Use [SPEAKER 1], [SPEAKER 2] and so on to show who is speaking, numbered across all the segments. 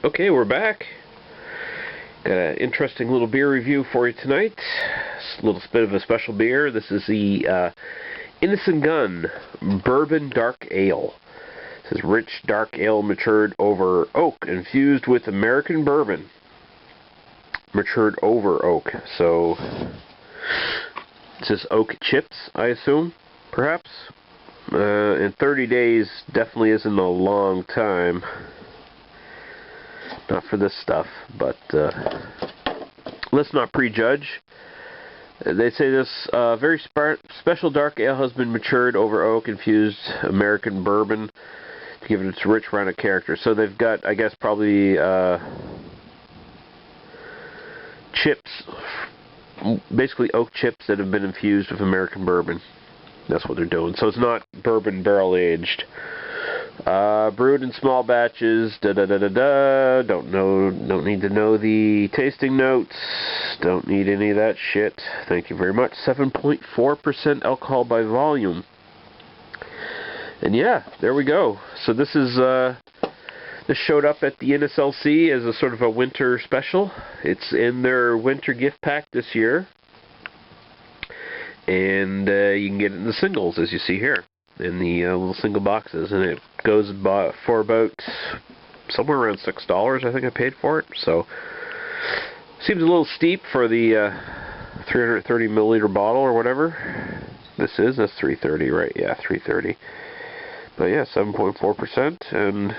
[SPEAKER 1] Okay, we're back. Got an interesting little beer review for you tonight. A little bit of a special beer. This is the Innis Gunn Bourbon Dark Ale. It says rich dark ale matured over oak, infused with American bourbon. Matured over oak. So, it says oak chips, I assume, perhaps. And 30 days definitely isn't a long time. Not for this stuff, but let's not prejudge. They say this very special dark ale has been matured over oak infused American bourbon to give it its rich, rounded character. So they've got, I guess, probably chips, basically oak chips that have been infused with American bourbon. That's what they're doing. So it's not bourbon barrel aged. Brewed in small batches. Don't need to know the tasting notes. Don't need any of that shit. Thank you very much. 7.4% alcohol by volume. And yeah, there we go. So this is this showed up at the Innis LC as a sort of a winter special. It's in their winter gift pack this year, and you can get it in the singles, as you see here, in the little single boxes, and it goes for about somewhere around $6. I think I paid for it. So seems a little steep for the 330 milliliter bottle or whatever this is. That's 330, right? Yeah, 330. But yeah, 7.4%, and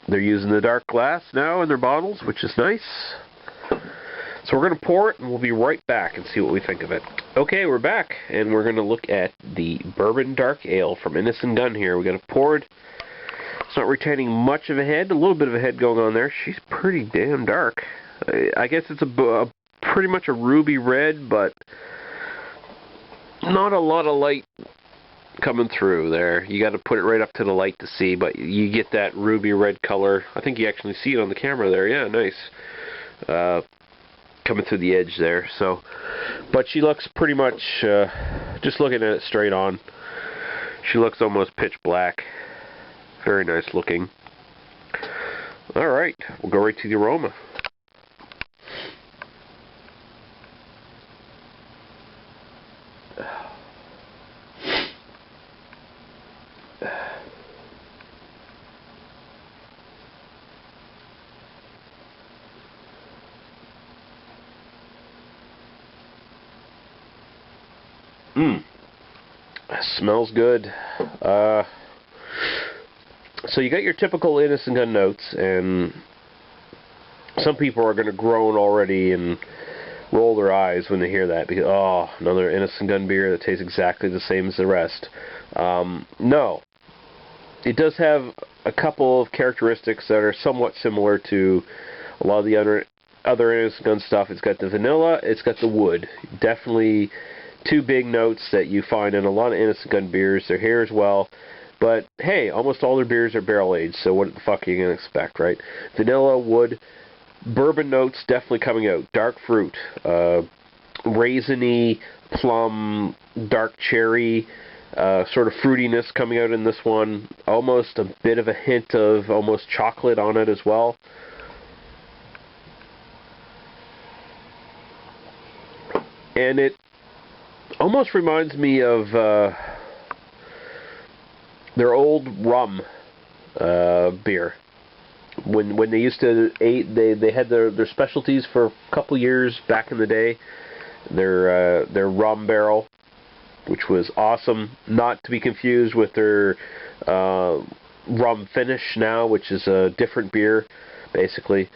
[SPEAKER 1] they're using the dark glass now in their bottles, which is nice. So we're going to pour it, and we'll be right back and see what we think of it. Okay, we're back, and we're going to look at the Bourbon Dark Ale from Innis Gunn here. We got it poured. It's not retaining much of a head. A little bit of a head going on there. She's pretty damn dark. I guess it's a pretty much a ruby red, but not a lot of light coming through there. You got to put it right up to the light to see, but you get that ruby red color. I think you actually see it on the camera there. Yeah, nice. Coming through the edge there. So, but she looks pretty much, just looking at it straight on, she looks almost pitch black. Very nice looking. Alright, we'll go right to the aroma. Smells good. So you got your typical Innis Gunn notes, and some people are going to groan already and roll their eyes when they hear that, because, oh, another Innis Gunn beer that tastes exactly the same as the rest. No. It does have a couple of characteristics that are somewhat similar to a lot of the other Innis Gunn stuff. It's got the vanilla, it's got the wood. Definitely two big notes that you find in a lot of Innis Gunn beers. They're here as well. But, hey, almost all their beers are barrel-aged, so what the fuck are you going to expect, right? Vanilla, wood, bourbon notes definitely coming out. Dark fruit, raisiny, plum, dark cherry, sort of fruitiness coming out in this one. Almost a bit of a hint of almost chocolate on it as well. And it almost reminds me of their old rum beer. When they used to they had their specialties for a couple years back in the day. Their rum barrel, which was awesome, not to be confused with their rum finish now, which is a different beer, basically.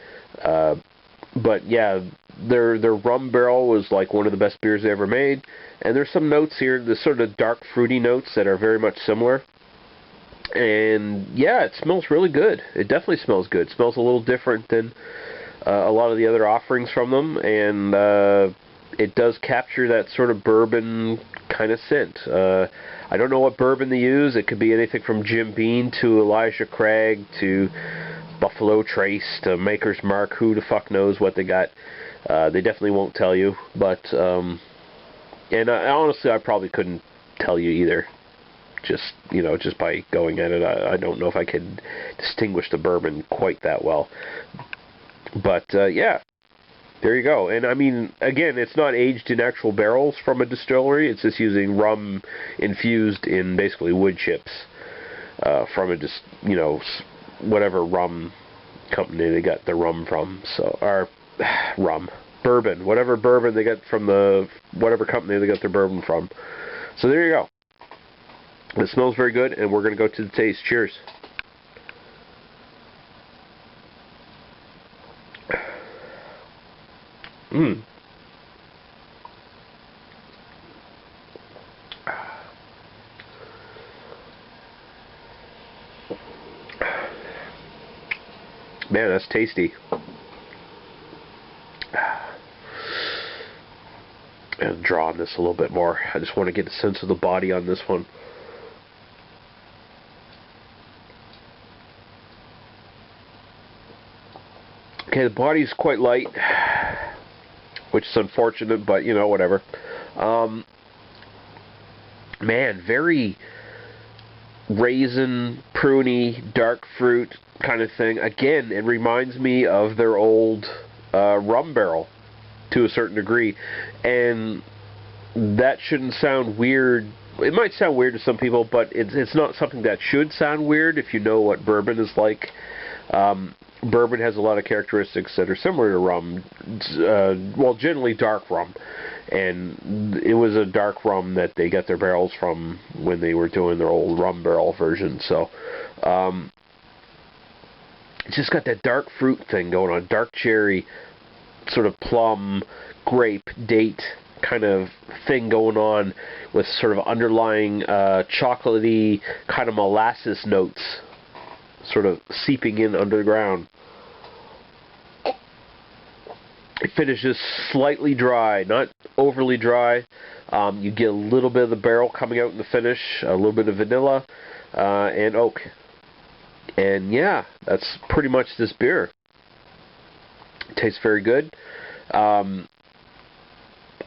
[SPEAKER 1] But yeah, their rum barrel was like one of the best beers they ever made. And there's some notes here, the sort of dark fruity notes that are very much similar. And yeah, it smells really good. It definitely smells good. It smells a little different than a lot of the other offerings from them, and it does capture that sort of bourbon kind of scent. I don't know what bourbon they use. It could be anything from Jim Beam to Elijah Craig to Buffalo Trace to Maker's Mark. Who the fuck knows what they got? They definitely won't tell you. But and honestly, I probably couldn't tell you either, just, you know, just by going at it. I don't know if I could distinguish the bourbon quite that well. But, yeah, there you go. And, I mean, again, it's not aged in actual barrels from a distillery. It's just using rum infused in basically wood chips from a, just, you know, whatever rum company they got the rum from. So, or, bourbon. Whatever bourbon they got from whatever company they got their bourbon from. So, there you go. It smells very good, and we're going to go to the taste. Cheers. Mmm. Man, that's tasty. And draw on this a little bit more. I just want to get a sense of the body on this one. Okay, the body's quite light, which is unfortunate, but, you know, whatever. Man, very raisin, pruny, dark fruit kind of thing. Again, it reminds me of their old rum barrel to a certain degree. And that shouldn't sound weird. It might sound weird to some people, but it's not something that should sound weird if you know what bourbon is like. Bourbon has a lot of characteristics that are similar to rum. Well, generally dark rum. And it was a dark rum that they got their barrels from when they were doing their old rum barrel version. So, it's just got that dark fruit thing going on. Dark cherry, sort of plum, grape, date kind of thing going on with sort of underlying chocolatey kind of molasses notes sort of seeping in underground. It finishes slightly dry, not overly dry. You get a little bit of the barrel coming out in the finish, a little bit of vanilla and oak. And yeah, that's pretty much this beer. It tastes very good. I'm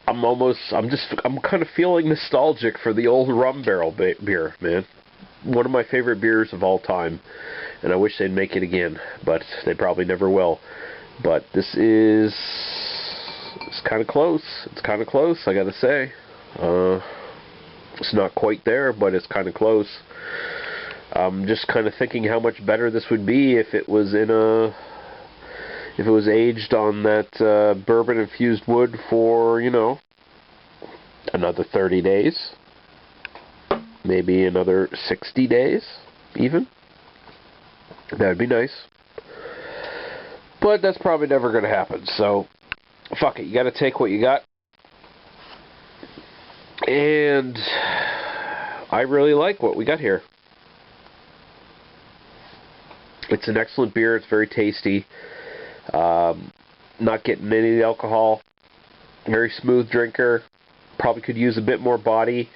[SPEAKER 1] kind of feeling nostalgic for the old rum barrel beer, man. One of my favorite beers of all time, and I wish they'd make it again, but they probably never will. But this is, it's kind of close. It's kind of close, I gotta say. It's not quite there, but it's kind of close. I'm just kind of thinking how much better this would be if it was if it was aged on that bourbon infused wood for, you know, another 30 days. Maybe another 60 days, even. That'd be nice. But that's probably never going to happen, so fuck it. You got to take what you got. And I really like what we got here. It's an excellent beer. It's very tasty. Not getting any of the alcohol. Very smooth drinker. Probably could use a bit more body.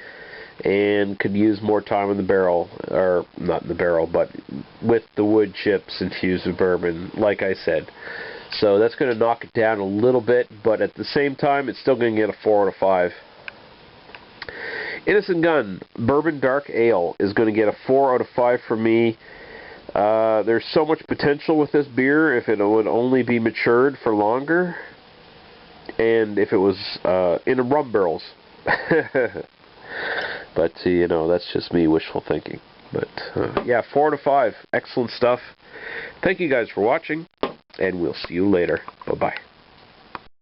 [SPEAKER 1] And could use more time in the barrel, or not in the barrel, but with the wood chips infused with bourbon, like I said. So that's going to knock it down a little bit, but at the same time, it's still going to get a 4 out of 5. Innis Gunn Bourbon Dark Ale is going to get a 4 out of 5 for me. There's so much potential with this beer if it would only be matured for longer, and if it was in a rum barrels. But, you know, that's just me wishful thinking. But, yeah, 4 out of 5. Excellent stuff. Thank you guys for watching, and we'll see you later. Bye-bye.